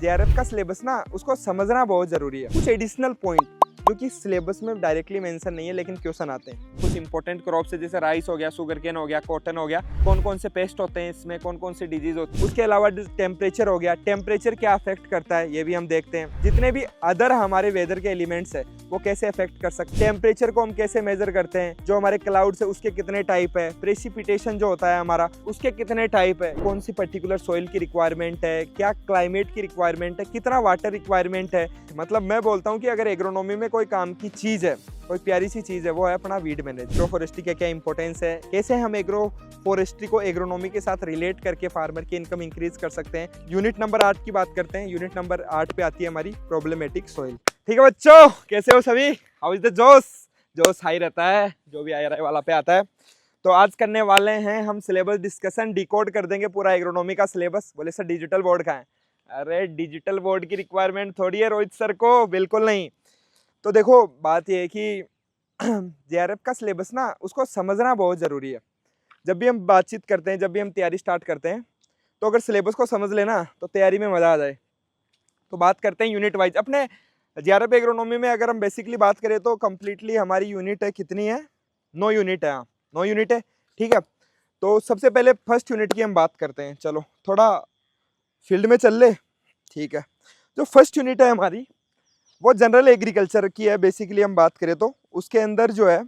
JRF का syllabus ना उसको समझना बहुत जरूरी है। कुछ एडिशनल पॉइंट जो कि सिलेबस में डायरेक्टली मेंशन नहीं है लेकिन क्वेश्चन आते हैं। कुछ इंपॉर्टेंट क्रॉप्स है जैसे राइस हो गया, शुगर केन हो गया, कॉटन हो गया, कौन कौन से पेस्ट होते हैं इसमें, कौन कौन सी डिजीज होती है। उसके अलावा टेम्परेचर हो गया, टेम्परेचर क्या अफेक्ट करता है ये भी हम देखते हैं। जितने भी अदर हमारे वेदर के एलिमेंट्स है वो कैसे अफेक्ट कर सकते हैं। टेम्परेचर को हम कैसे मेजर करते हैं, जो हमारे क्लाउड्स है उसके कितने टाइप है, प्रेसिपिटेशन जो होता है हमारा उसके कितने टाइप है, कौन सी पर्टिकुलर सॉइल की रिक्वायरमेंट है, क्या क्लाइमेट की रिक्वायरमेंट है, कितना वाटर रिक्वायरमेंट है। मतलब मैं बोलता हूँ कि अगर एग्रोनॉमी में कोई काम की चीज है, कोई प्यारी सी चीज है, वो है अपना वीड मैनेज। एग्रो फॉरेस्ट्री का क्या इंपॉर्टेंस है, कैसे हम एग्रो फॉरेस्ट्री को एग्रोनॉमी के साथ रिलेट करके फार्मर की इनकम इंक्रीज कर सकते हैं। यूनिट नंबर 8 की बात करते हैं। यूनिट नंबर 8 पे आती है हमारी प्रॉब्लमेटिक सॉइल। ठीक है बच्चों, कैसे हो सभी? हाउ इज द जोश? जोश हाई रहता है जो भी हाई वाला पे आता है। तो आज करने वाले हैं हम सिलेबस डिस्कशन, डिकोड कर देंगे पूरा एग्रोनॉमी का सिलेबस। बोले सर डिजिटल बोर्ड का है? अरे डिजिटल बोर्ड की रिक्वायरमेंट थोड़ी है रोहित सर को, बिल्कुल नहीं। तो देखो बात ये है कि जेआरएफ का सिलेबस ना उसको समझना बहुत ज़रूरी है। जब भी हम बातचीत करते हैं, जब भी हम तैयारी स्टार्ट करते हैं, तो अगर सिलेबस को समझ लेना तो तैयारी में मज़ा आ जाए। तो बात करते हैं यूनिट वाइज अपने जेआरएफ एग्रोनॉमी में। अगर हम बेसिकली बात करें तो कम्प्लीटली हमारी यूनिट है कितनी है? 9 यूनिट है। हाँ 9 यूनिट है, ठीक है। तो सबसे पहले फर्स्ट यूनिट की हम बात करते हैं। चलो थोड़ा फील्ड में चल ले, ठीक है। जो फर्स्ट यूनिट है हमारी वो जनरल एग्रीकल्चर की है। बेसिकली हम बात करें तो उसके अंदर जो है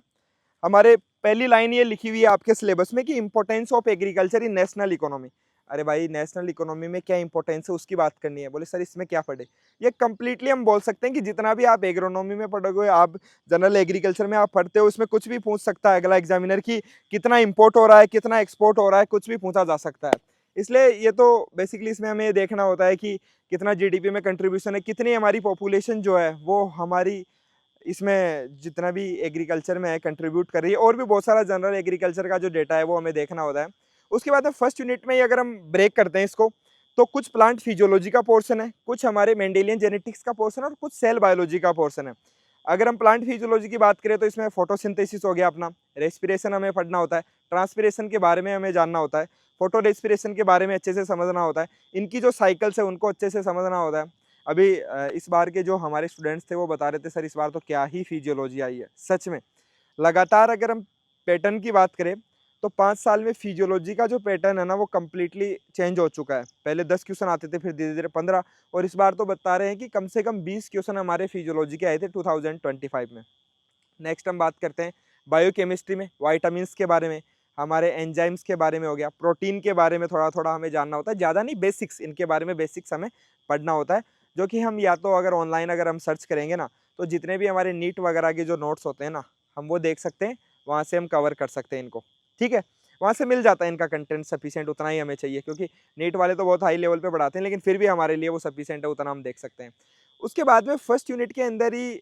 हमारे पहली लाइन ये लिखी हुई है आपके सिलेबस में कि importance of agriculture in national economy. अरे भाई नेशनल इकोनॉमी में क्या इंपॉर्टेंस है उसकी बात करनी है। बोले सर इसमें क्या पढ़े? ये कंप्लीटली हम बोल सकते हैं कि जितना भी आप एग्रोनॉमी में पढ़ोगे, आप जनरल एग्रीकल्चर में आप पढ़ते हो, उसमें कुछ भी पूछ सकता है अगला एग्जामिनर की कितना इंपोर्ट हो रहा है, कितना एक्सपोर्ट हो रहा है, कुछ भी पूछा जा सकता है। इसलिए ये तो बेसिकली इसमें हमें देखना होता है कि कितना जीडीपी में कंट्रीब्यूशन है, कितनी हमारी पॉपुलेशन जो है वो हमारी इसमें जितना भी एग्रीकल्चर में है कंट्रीब्यूट कर रही है। और भी बहुत सारा जनरल एग्रीकल्चर का जो डेटा है वो हमें देखना होता है। उसके बाद में फर्स्ट यूनिट में अगर हम ब्रेक करते हैं इसको, तो कुछ प्लांट फिजियोलॉजी का पोर्शन है, कुछ हमारे मेंडेलियन जेनेटिक्स का पोर्शन है और कुछ सेल बायोलॉजी का पोर्शन है। अगर हम प्लांट फिजियोलॉजी की बात करें तो इसमें फोटोसिंथेसिस हो गया अपना, रेस्पिरेशन हमें पढ़ना होता है, ट्रांसपिरेशन के बारे में हमें जानना होता है, फोटो रेस्पिरेशन के बारे में अच्छे से समझना होता है, इनकी जो साइकिल्स है उनको अच्छे से समझना होता है। अभी इस बार के जो हमारे स्टूडेंट्स थे वो बता रहे थे सर इस बार तो क्या ही फिजियोलॉजी आई है। सच में लगातार अगर हम पैटर्न की बात करें तो 5 साल में फिजियोलॉजी का जो पैटर्न है ना वो कम्प्लीटली चेंज हो चुका है। पहले 10 क्वेश्चन आते थे, फिर धीरे धीरे 15, और इस बार तो बता रहे हैं कि कम से कम 20 क्वेश्चन हमारे फिजियोलॉजी के आए थे 2025 में। नेक्स्ट हम बात करते हैं बायोकेमिस्ट्री में, वाइटामिन्स के बारे में, हमारे एंजाइम्स के बारे में हो गया, प्रोटीन के बारे में थोड़ा थोड़ा हमें जानना होता है, ज़्यादा नहीं, बेसिक्स इनके बारे में बेसिक्स हमें पढ़ना होता है। जो कि हम या तो अगर ऑनलाइन अगर हम सर्च करेंगे ना तो जितने भी हमारे नीट वगैरह के जो नोट्स होते हैं ना हम वो देख सकते हैं, वहाँ से हम कवर कर सकते हैं इनको, ठीक है। वहाँ से मिल जाता है इनका कंटेंट सफिशिएंट, उतना ही हमें चाहिए, क्योंकि नीट वाले तो बहुत हाई लेवल पे पढ़ाते हैं लेकिन फिर भी हमारे लिए वो सफिशिएंट है, उतना हम देख सकते हैं। उसके बाद में फर्स्ट यूनिट के अंदर ही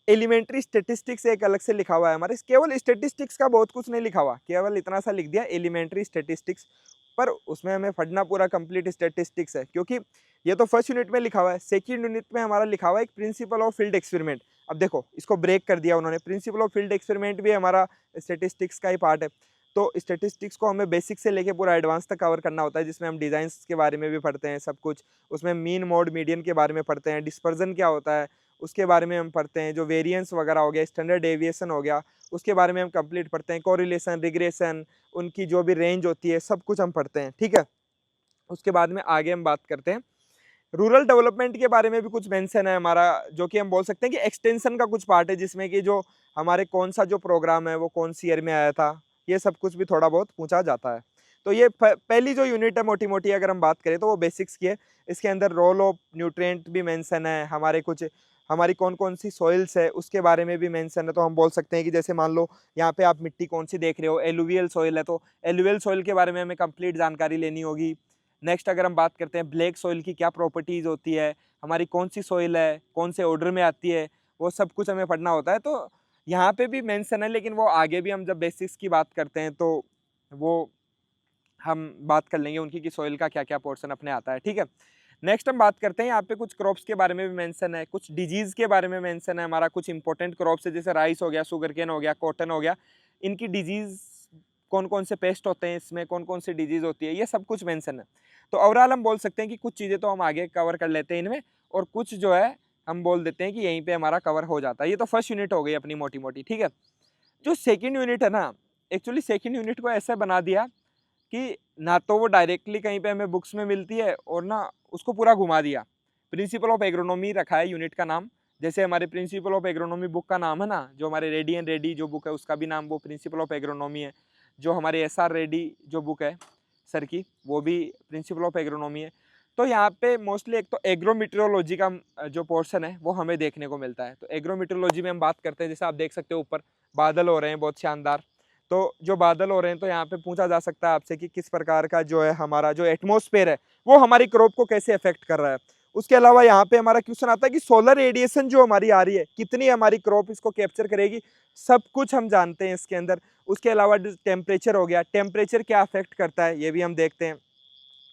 एलिमेंट्री स्टेटिस्टिक्स एक अलग से लिखा हुआ है हमारे। केवल स्टेटिस्टिक्स का बहुत कुछ नहीं लिखा हुआ, केवल इतना सा लिख दिया एलिमेंट्री स्टेटिस्टिक्स, पर उसमें हमें पढ़ना पूरा कंप्लीट स्टेटिस्टिक्स है, क्योंकि ये तो फर्स्ट यूनिट में लिखा हुआ है। सेकंड यूनिट में हमारा लिखा हुआ है एक प्रिंसिपल ऑफ फील्ड एक्सपेरिमेंट। अब देखो इसको ब्रेक कर दिया उन्होंने, प्रिंसिपल ऑफ फील्ड एक्सपेरिमेंट भी हमारा स्टेटिस्टिक्स का ही पार्ट है। तो स्टेटिस्टिक्स को हमें बेसिक से लेके पूरा एडवांस तक कवर करना होता है, जिसमें हम डिजाइंस के बारे में भी पढ़ते हैं सब कुछ, उसमें मीन मोड मीडियन के बारे में पढ़ते हैं, डिस्पर्जन क्या होता है उसके बारे में हम पढ़ते हैं, जो वेरिएंस वगैरह हो गया, स्टैंडर्ड डेविएशन हो गया, उसके बारे में हम कंप्लीट पढ़ते हैं, कोरिलेशन, रिग्रेशन, उनकी जो भी रेंज होती है सब कुछ हम पढ़ते हैं, ठीक है। उसके बाद में आगे हम बात करते हैं रूरल डेवलपमेंट के बारे में भी कुछ मेंशन है हमारा, जो कि हम बोल सकते हैं कि एक्सटेंशन का कुछ पार्ट है, जिसमें कि जो हमारे कौन सा जो प्रोग्राम है वो कौन सी ईयर में आया था, ये सब कुछ भी थोड़ा बहुत पूछा जाता है। तो ये पहली जो यूनिट है मोटी मोटी अगर हम बात करें तो वो बेसिक्स की है। इसके अंदर रोल ऑफ न्यूट्रिएंट भी मेंशन है, हमारे कुछ हमारी कौन कौन सी सॉइल्स है उसके बारे में भी मेंशन है। तो हम बोल सकते हैं कि जैसे मान लो यहाँ पे आप मिट्टी कौन सी देख रहे हो, एलुवियल सॉइल है, तो एलुवियल सॉइल के बारे में हमें कंप्लीट जानकारी लेनी होगी। नेक्स्ट अगर हम बात करते हैं ब्लैक सॉइल की क्या प्रॉपर्टीज़ होती है, हमारी कौन सी सॉइल है, कौन से ऑर्डर में आती है, वो सब कुछ हमें पढ़ना होता है। तो यहाँ पे भी मेंशन है, लेकिन वो आगे भी हम जब बेसिक्स की बात करते हैं तो वो हम बात कर लेंगे उनकी कि सॉइल का क्या क्या पोर्शन अपने आता है, ठीक है। नेक्स्ट हम बात करते हैं यहाँ पे कुछ क्रॉप्स के बारे में भी मेंशन है, कुछ डिजीज़ के बारे में मेंशन है हमारा, कुछ इंपॉर्टेंट क्रॉप्स है जैसे राइस हो गया, शुगर केन हो गया, कॉटन हो गया, इनकी डिजीज़ कौन कौन से पेस्ट होते हैं, इसमें कौन कौन सी डिजीज़ होती है, ये सब कुछ मेंशन है। तो ओवरऑल हम बोल सकते हैं कि कुछ चीज़ें तो हम आगे कवर कर लेते हैं इनमें, और कुछ जो है हम बोल देते हैं कि यहीं पे हमारा कवर हो जाता है। ये तो फर्स्ट यूनिट हो गई अपनी मोटी मोटी, ठीक है। जो सेकंड यूनिट है ना, एक्चुअली सेकंड यूनिट को ऐसे बना दिया कि ना तो वो डायरेक्टली कहीं पे हमें बुक्स में मिलती है, और ना उसको पूरा घुमा दिया। प्रिंसिपल ऑफ एग्रोनॉमी रखा है यूनिट का नाम, जैसे हमारे प्रिंसिपल ऑफ एग्रोनॉमी बुक का नाम है ना, जो हमारे रेडी एंड रेडी जो बुक है उसका भी नाम वो प्रिंसिपल ऑफ एग्रोनॉमी है। जो हमारे SR रेडी जो बुक है सर की, वो भी प्रिंसिपल ऑफ एग्रोनॉमी है। तो यहाँ पे मोस्टली एक तो एग्रोमीटरोलॉजी का जो पोर्शन है वो हमें देखने को मिलता है। तो एग्रोमीटरोलॉजी में हम बात करते हैं, जैसे आप देख सकते हो ऊपर बादल हो रहे हैं बहुत शानदार। तो जो बादल हो रहे हैं, तो यहाँ पे पूछा जा सकता है आपसे कि किस प्रकार का जो है हमारा जो एटमॉस्फेयर है वो हमारी क्रॉप को कैसे अफेक्ट कर रहा है। उसके अलावा यहाँ पे हमारा क्वेश्चन आता है कि सोलर रेडिएशन जो हमारी आ रही है, कितनी हमारी क्रॉप इसको कैप्चर करेगी, सब कुछ हम जानते हैं इसके अंदर। उसके अलावा टेम्परेचर हो गया, टेम्परेचर क्या अफेक्ट करता है ये भी हम देखते हैं।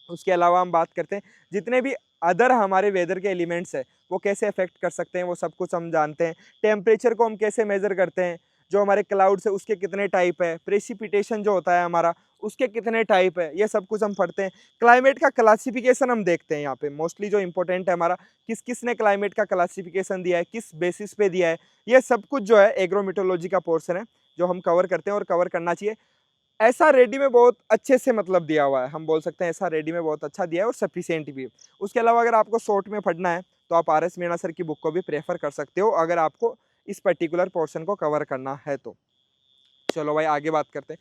उसके अलावा हम बात करते हैं जितने भी अदर हमारे वेदर के एलिमेंट्स है वो कैसे अफेक्ट कर सकते हैं, वो सब कुछ हम जानते हैं। टेम्परेचर को हम कैसे मेजर करते हैं, जो हमारे क्लाउड्स है उसके कितने टाइप है, प्रेसिपिटेशन जो होता है हमारा उसके कितने टाइप है, ये सब कुछ हम पढ़ते हैं। क्लाइमेट का क्लासिफिकेशन हम देखते हैं यहाँ पे, मोस्टली जो इंपॉर्टेंट है हमारा, किस किस ने क्लाइमेट का क्लासिफिकेशन दिया है, किस बेसिस पे दिया है, ये सब कुछ जो है एग्रोमीटोलॉजी का पोर्शन है जो हम कवर करते हैं और कवर करना चाहिए। ऐसा रेडी में बहुत अच्छे से मतलब दिया हुआ है, हम बोल सकते हैं ऐसा रेडी में बहुत अच्छा दिया है और सफिशिएंट भी है। उसके अलावा अगर आपको शॉर्ट में पढ़ना है तो आप RS मीणा सर की बुक को भी प्रेफर कर सकते हो, अगर आपको इस पर्टिकुलर पोर्शन को कवर करना है तो। चलो भाई आगे बात करते हैं।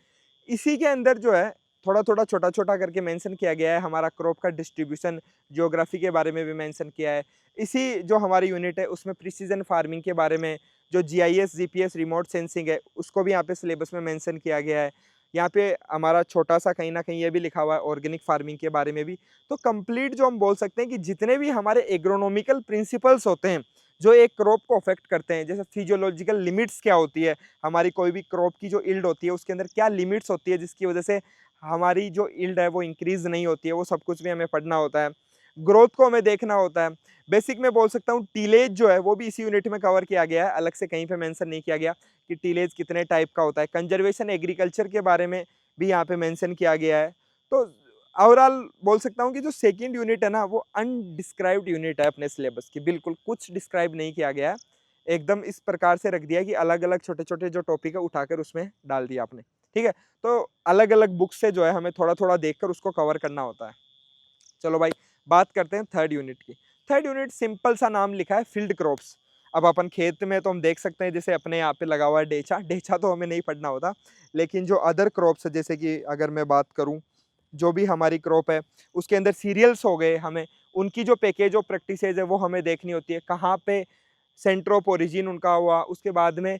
इसी के अंदर जो है थोड़ा थोड़ा छोटा छोटा करके मेंशन किया गया है, हमारा क्रॉप का डिस्ट्रीब्यूशन, ज्योग्राफी के बारे में भी मेंशन किया है। इसी जो हमारी यूनिट है उसमें प्रिसीजन फार्मिंग के बारे में, जो GIS GPS रिमोट सेंसिंग है उसको भी यहाँ पे सिलेबस में मेंशन किया गया है। यहाँ पे हमारा छोटा सा कहीं ना कहीं ये भी लिखा हुआ है ऑर्गेनिक फार्मिंग के बारे में भी। तो कंप्लीट जो हम बोल सकते हैं कि जितने भी हमारे एग्रोनॉमिकल प्रिंसिपल्स होते हैं जो एक क्रॉप को अफेक्ट करते हैं, जैसे फिजियोलॉजिकल लिमिट्स क्या होती है, हमारी कोई भी क्रॉप की जो इल्ड होती है उसके अंदर क्या लिमिट्स होती है जिसकी वजह से हमारी जो इल्ड है वो इंक्रीज नहीं होती है, वो सब कुछ भी हमें पढ़ना होता है। ग्रोथ को हमें देखना होता है। बेसिक में बोल सकता हूँ टीलेज जो है वो भी इसी यूनिट में कवर किया गया है, अलग से कहीं पे मेंशन नहीं किया गया कि टीलेज कितने टाइप का होता है। कंजर्वेशन एग्रीकल्चर के बारे में भी यहाँ पे मेंशन किया गया है। तो ओवरऑल बोल सकता हूँ कि जो सेकंड यूनिट है ना वो अनडिस्क्राइब्ड यूनिट है अपने सिलेबस की, बिल्कुल कुछ डिस्क्राइब नहीं किया गया है, एकदम इस प्रकार से रख दिया कि अलग अलग छोटे छोटे जो टॉपिक है उठाकर उसमें डाल दिया आपने, ठीक है। तो अलग अलग बुक से जो है हमें थोड़ा थोड़ा देखकर उसको कवर करना होता है। चलो भाई बात करते हैं थर्ड यूनिट की। थर्ड यूनिट सिंपल सा नाम लिखा है फील्ड क्रॉप्स। अब अपन खेत में तो हम देख सकते हैं जैसे अपने यहाँ पे लगा हुआ है डेचा, डेचा तो हमें नहीं पढ़ना होता, लेकिन जो अदर क्रॉप्स है जैसे कि अगर मैं बात करूँ जो भी हमारी क्रॉप है उसके अंदर सीरियल्स हो गए, हमें उनकी जो पैकेज ऑफ प्रैक्टिसेज है वो हमें देखनी होती है, कहाँ पे सेंटर ऑफ ओरिजिन उनका हुआ, उसके बाद में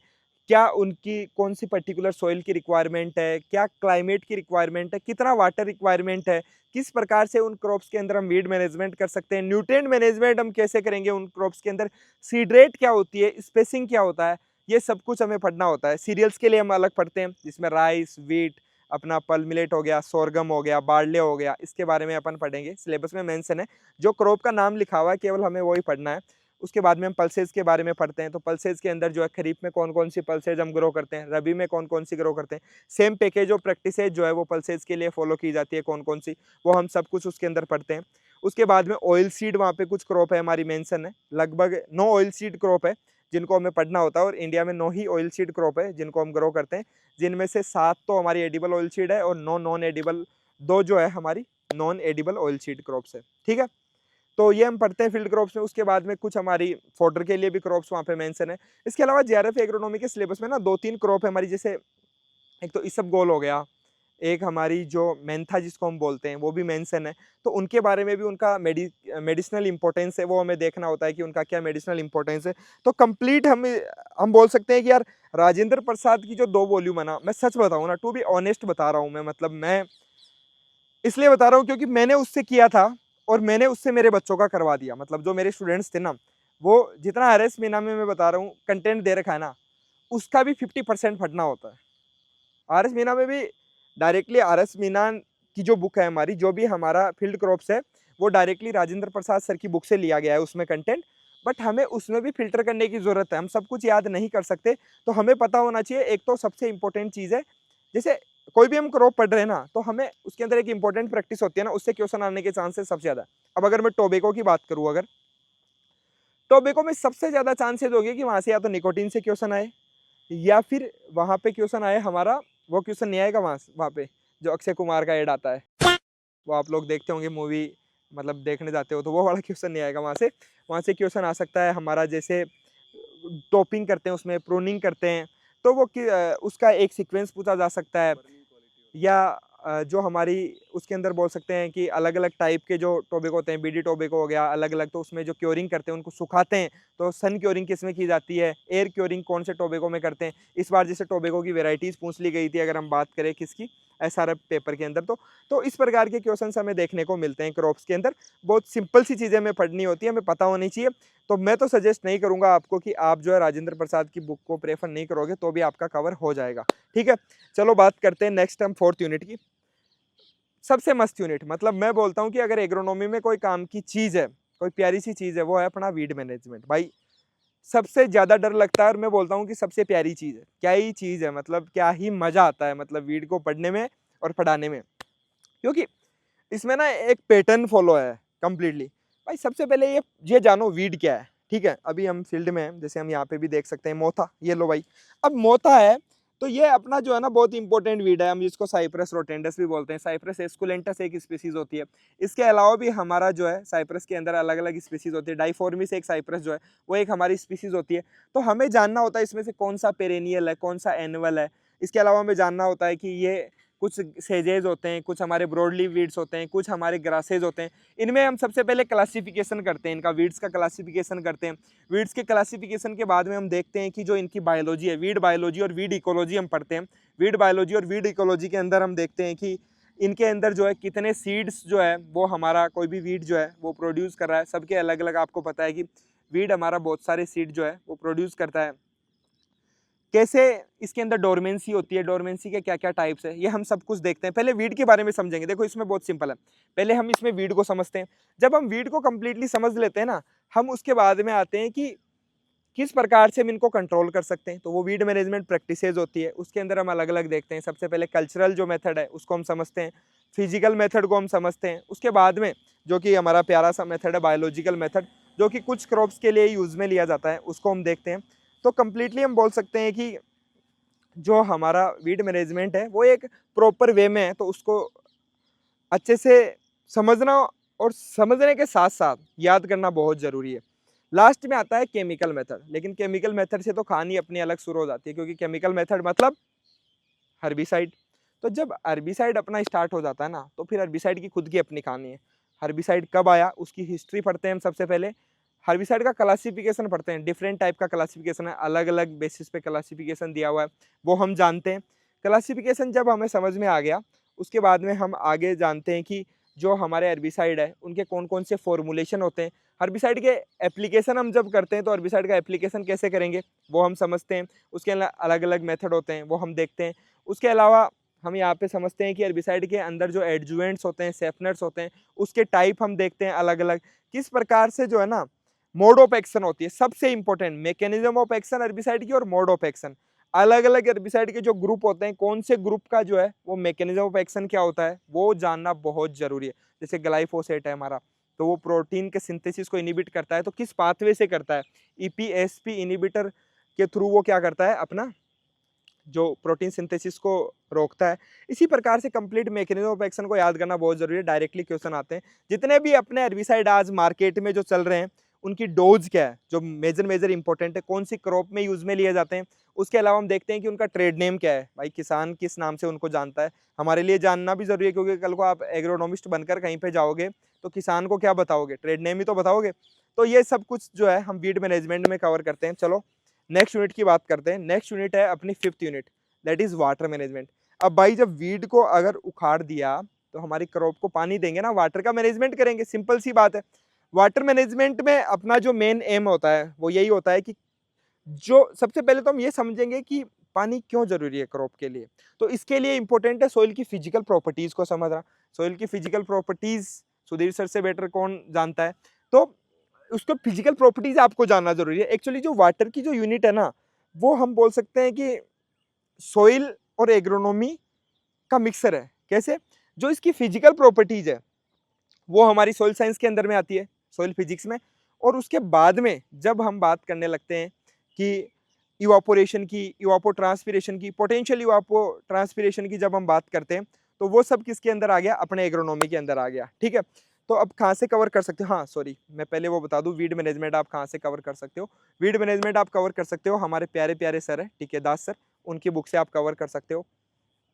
क्या उनकी कौन सी पर्टिकुलर सॉइल की रिक्वायरमेंट है, क्या क्लाइमेट की रिक्वायरमेंट है, कितना वाटर रिक्वायरमेंट है, किस प्रकार से उन क्रॉप्स के अंदर हम वीड मैनेजमेंट कर सकते हैं, न्यूट्रिएंट मैनेजमेंट हम कैसे करेंगे उन क्रॉप्स के अंदर, सीड रेट क्या होती है, स्पेसिंग क्या होता है, ये सब कुछ हमें पढ़ना होता है। सीरियल्स के लिए हम अलग पढ़ते हैं जिसमें राइस, व्हीट, अपना पल मिलेट हो गया, सोरगम हो गया, बार्ले हो गया, इसके बारे में अपन पढ़ेंगे, सिलेबस में मेंशन है। जो क्रॉप का नाम लिखा हुआ है केवल हमें वही पढ़ना है। उसके बाद में हम पल्सेज के बारे में पढ़ते हैं, तो पल्सेज के अंदर जो है खरीफ में कौन कौन सी पल्सेज हम ग्रो करते हैं, रबी में कौन कौन सी ग्रो करते हैं, सेम पैकेज ऑफ प्रैक्टिसेज जो है वो पल्सेज के लिए फॉलो की जाती है कौन कौन सी, वो हम सब कुछ उसके अंदर पढ़ते हैं। उसके बाद में ऑयल सीड वहाँ पे कुछ क्रॉप है हमारी मेंशन है, लगभग 9 ऑयल सीड क्रॉप है जिनको हमें पढ़ना होता है, और इंडिया में 9 ही ऑयल सीड क्रॉप है जिनको हम ग्रो करते हैं, जिनमें से 7 तो हमारी एडिबल ऑयल सीड है और 9 नॉन एडिबल, 2 जो है हमारी non edible oil seed crops है, ठीक है। तो ये हम पढ़ते हैं फील्ड क्रॉप्स में। उसके बाद में कुछ हमारी फॉडर के लिए भी क्रॉप्स वहाँ पे मेंशन है। इसके अलावा JRF एग्रोनॉमी के सिलेबस में ना 2-3 क्रॉप है हमारी, जैसे एक तो इसबगोल हो गया, एक हमारी जो मेंथा जिसको हम बोलते हैं वो भी मेंशन है। तो उनके बारे में भी उनका मेडिसिनल इंपॉर्टेंस है, वो हमें देखना होता है कि उनका क्या मेडिसिनल इंपॉर्टेंस है। तो कंप्लीट हम बोल सकते हैं कि यार राजेंद्र प्रसाद की जो 2 वॉल्यूम है ना, मैं सच बताऊँ ना, टू बी ऑनेस्ट बता रहा हूँ मैं, मतलब मैं इसलिए बता रहा हूँ क्योंकि मैंने उससे किया था और मैंने उससे मेरे बच्चों का करवा दिया। मतलब जो मेरे स्टूडेंट्स थे ना, वो जितना RS मीना में मैं बता रहा हूँ कंटेंट दे रखा है ना, उसका भी 50% पढ़ना होता है। RS मीना में भी डायरेक्टली RS मीना की जो बुक है हमारी, जो भी हमारा फील्ड क्रॉप्स है, वो डायरेक्टली राजेंद्र प्रसाद सर की बुक से लिया गया है उसमें कंटेंट, बट हमें उसमें भी फिल्टर करने की ज़रूरत है, हम सब कुछ याद नहीं कर सकते। तो हमें पता होना चाहिए, एक तो सबसे इंपॉर्टेंट चीज़ है, जैसे कोई भी हम क्रॉप पढ़ रहे हैं ना, तो हमें उसके अंदर एक इंपॉर्टेंट प्रैक्टिस होती है ना, उससे क्वेश्चन आने के चांसेस सबसे ज़्यादा। अब अगर मैं टोबैको की बात करूँ, अगर टोबैको में सबसे ज़्यादा चांसेस होगी कि वहाँ से या तो निकोटीन से क्वेश्चन आए, या फिर वहाँ पे क्वेश्चन आए हमारा, वो क्वेश्चन नहीं आएगा वहाँ पे जो अक्षय कुमार का एड आता है, वो आप लोग देखते होंगे मूवी, मतलब देखने जाते हो, तो वो वाला क्वेश्चन नहीं आएगा वहाँ से। वहाँ से क्वेश्चन आ सकता है हमारा, जैसे टॉपिंग करते हैं उसमें, प्रूनिंग करते हैं, तो वो उसका एक सीक्वेंस पूछा जा सकता है। या जो हमारी उसके अंदर बोल सकते हैं कि अलग अलग टाइप के जो टोबैको होते हैं, बीडी टोबैको हो गया अलग अलग, तो उसमें जो क्योरिंग करते हैं उनको सुखाते हैं, तो सन क्योरिंग किस में की जाती है, एयर क्योरिंग कौन से टोबैको में करते हैं। इस बार जैसे टोबैको की वेराइटीज़ पूछ ली गई थी, अगर हम बात करें किसकी, एसआरएफ पेपर के अंदर, तो इस प्रकार के क्वेश्चंस हमें देखने को मिलते हैं क्रॉप्स के अंदर। बहुत सिंपल सी चीज़ें हमें पढ़नी होती है, हमें पता होनी चाहिए। तो मैं तो सजेस्ट नहीं करूंगा आपको कि आप जो है राजेंद्र प्रसाद की बुक को प्रेफर नहीं करोगे तो भी आपका कवर हो जाएगा। ठीक है, चलो बात करते हैं नेक्स्ट हम 4th यूनिट की। सबसे मस्त यूनिट, मतलब मैं बोलता हूँ कि अगर एग्रोनॉमी में कोई काम की चीज़ है, कोई प्यारी सी चीज़ है, वो है अपना वीड मैनेजमेंट। भाई सबसे ज़्यादा डर लगता है, और मैं बोलता हूँ कि सबसे प्यारी चीज़ है। क्या ही चीज़ है, मतलब क्या ही मज़ा आता है, मतलब वीड को पढ़ने में और पढ़ाने में, क्योंकि इसमें ना एक पैटर्न फॉलो है कंप्लीटली। भाई सबसे पहले ये जानो वीड क्या है। ठीक है, अभी हम फील्ड में हैं, जैसे हम यहाँ पे भी देख सकते हैं मोथा, ये लो भाई। अब मोथा है तो ये अपना जो है ना बहुत इंपॉर्टेंट वीड है, हम इसको साइप्रस रोटेंडस भी बोलते हैं। साइप्रस एस्कुलेंटस एक स्पीसीज होती है। इसके अलावा भी हमारा जो है साइप्रस के अंदर अलग अलग स्पीसीज होती है। डाइफॉर्मिस एक साइप्रस जो है वो एक हमारी स्पीसीज होती है। तो हमें जानना होता है इसमें से कौन सा पेरेनियल है, कौन सा एनुअल है। इसके अलावा हमें जानना होता है कि ये कुछ सेजेज होते हैं, कुछ हमारे ब्रॉडली वीड्स होते हैं, कुछ हमारे ग्रासेज होते हैं। इनमें हम सबसे पहले क्लासिफिकेशन करते हैं, इनका वीड्स का क्लासिफिकेशन करते हैं। वीड्स के क्लासिफिकेशन के बाद में हम देखते हैं कि जो इनकी बायोलॉजी है, वीड बायोलॉजी और वीड इकोलॉजी हम पढ़ते हैं। वीड बायोलॉजी और वीड इकोलॉजी के अंदर हम देखते हैं कि इनके अंदर जो है कितने सीड्स जो है वो हमारा कोई भी वीड जो है वो प्रोड्यूस कर रहा है। सबके अलग अलग, आपको पता है कि वीड हमारा बहुत सारे सीड जो है वो प्रोड्यूस करता है। कैसे इसके अंदर डोरमेंसी होती है, डोरमेंसी के क्या क्या टाइप्स है, ये हम सब कुछ देखते हैं। पहले वीड के बारे में समझेंगे। देखो इसमें बहुत सिंपल है, पहले हम इसमें वीड को समझते हैं। जब हम वीड को कंप्लीटली समझ लेते हैं ना, हम उसके बाद में आते हैं कि किस प्रकार से हम इनको कंट्रोल कर सकते हैं। तो वो वीड मैनेजमेंट प्रैक्टिसेज होती है, उसके अंदर हम अलग अलग देखते हैं। सबसे पहले कल्चरल जो मेथड है उसको हम समझते हैं, फिजिकल मेथड को हम समझते हैं। उसके बाद में जो कि हमारा प्यारा सा मेथड है बायोलॉजिकल मेथड, जो कि कुछ क्रॉप्स के लिए यूज में लिया जाता है, उसको हम देखते हैं। तो कंप्लीटली हम बोल सकते हैं कि जो हमारा वीड मैनेजमेंट है वो एक प्रॉपर वे में है, तो उसको अच्छे से समझना और समझने के साथ साथ याद करना बहुत ज़रूरी है। लास्ट में आता है केमिकल मेथड, लेकिन केमिकल मेथड से तो कहानी अपनी अलग शुरू हो जाती है, क्योंकि केमिकल मेथड मतलब हर्बिसाइड। तो जब हर्बिसाइड अपना स्टार्ट हो जाता है ना, तो फिर हर्बिसाइड की खुद की अपनी कहानी है। हर्बिसाइड कब आया उसकी हिस्ट्री पढ़ते हैं हम सबसे पहले। हर्बिसाइड का क्लासिफिकेशन पढ़ते हैं, डिफरेंट टाइप का क्लासिफिकेशन है, अलग अलग बेसिस पे क्लासिफिकेशन दिया हुआ है, वो हम जानते हैं। क्लासिफिकेशन जब हमें समझ में आ गया, उसके बाद में हम आगे जानते हैं कि जो हमारे हर्बिसाइड है उनके कौन कौन से फॉर्मुलेशन होते हैं। हर्बिसाइड के एप्लीकेशन हम जब करते हैं तो हर्बिसाइड का एप्लीकेशन कैसे करेंगे वो हम समझते हैं। उसके अलग अलग मेथड होते हैं वो हम देखते हैं। उसके अलावा हम यहाँ पे समझते हैं कि हर्बिसाइड के अंदर जो एडजुवेंट्स होते हैं, सेफनर्स होते हैं, उसके टाइप हम देखते हैं अलग अलग। किस प्रकार से जो है ना मोड ऑफ एक्शन होती है, सबसे important mechanism of action herbicide की और मोड ऑफ एक्शन। अलग अलग हर्बिसाइड के जो ग्रुप होते हैं, कौन से ग्रुप का जो है वो मैकेनिज्म ऑफ एक्शन क्या होता है वो जानना बहुत जरूरी है। जैसे ग्लाइफोसेट है हमारा, तो वो प्रोटीन के सिंथेसिस को इनिबिट करता है, तो किस पाथवे से करता है, ईपीएसपी इनिबिटर के थ्रू वो क्या करता है, अपना जो प्रोटीन सिंथेसिस को रोकता है। इसी प्रकार से कंप्लीट मैकेनिज्म ऑफ एक्शन को याद करना बहुत जरूरी है। डायरेक्टली क्वेश्चन आते हैं। जितने भी अपने हर्बिसाइड आज मार्केट में जो चल रहे हैं उनकी डोज क्या है, जो मेजर मेजर इंपॉर्टेंट है, कौन सी क्रॉप में यूज में लिए जाते हैं। उसके अलावा हम देखते हैं कि उनका ट्रेड नेम क्या है। भाई किसान किस नाम से उनको जानता है, हमारे लिए जानना भी जरूरी है, क्योंकि कल को आप एग्रोनॉमिस्ट बनकर कहीं पे जाओगे तो किसान को क्या बताओगे, ट्रेड नेम ही तो बताओगे। तो ये सब कुछ जो है हम वीड मैनेजमेंट में कवर करते हैं। चलो नेक्स्ट यूनिट की बात करते हैं। नेक्स्ट यूनिट है अपनी 5th unit, that is water management. अब भाई जब वीड को अगर उखाड़ दिया तो हमारी क्रॉप को पानी देंगे ना, वाटर का मैनेजमेंट करेंगे, सिंपल सी बात है। वाटर मैनेजमेंट में अपना जो मेन एम होता है वो यही होता है कि जो सबसे पहले तो हम ये समझेंगे कि पानी क्यों जरूरी है क्रॉप के लिए। तो इसके लिए इंपॉर्टेंट है सॉइल की फिजिकल प्रॉपर्टीज को समझना। सॉइल की फिजिकल प्रॉपर्टीज सुधीर सर से बेटर कौन जानता है, तो उसको फिजिकल प्रॉपर्टीज आपको जानना जरूरी है। एक्चुअली जो वाटर की जो यूनिट है ना, वो हम बोल सकते हैं कि सॉइल और एग्रोनॉमी का मिक्सर है। कैसे? जो इसकी फिजिकल प्रॉपर्टीज है वो हमारी सॉइल साइंस के अंदर में आती है, सॉइल फिजिक्स में, और उसके बाद में जब हम बात करने लगते हैं कि इवापोरेशन की, इवापो ट्रांसपिरेशन की, पोटेंशियल इवापो ट्रांसपिरेशन की जब हम बात करते हैं, तो वो सब किसके अंदर आ गया? अपने एग्रोनॉमी के अंदर आ गया। ठीक है, तो अब कहाँ से कवर कर सकते हो? हाँ सॉरी, मैं पहले वो बता दूं, वीड मैनेजमेंट आप कहाँ से कवर कर सकते हो? वीड मैनेजमेंट आप कवर कर सकते हो, हमारे प्यारे प्यारे सर है टीके दास सर, उनकी बुक से आप कवर कर सकते हो।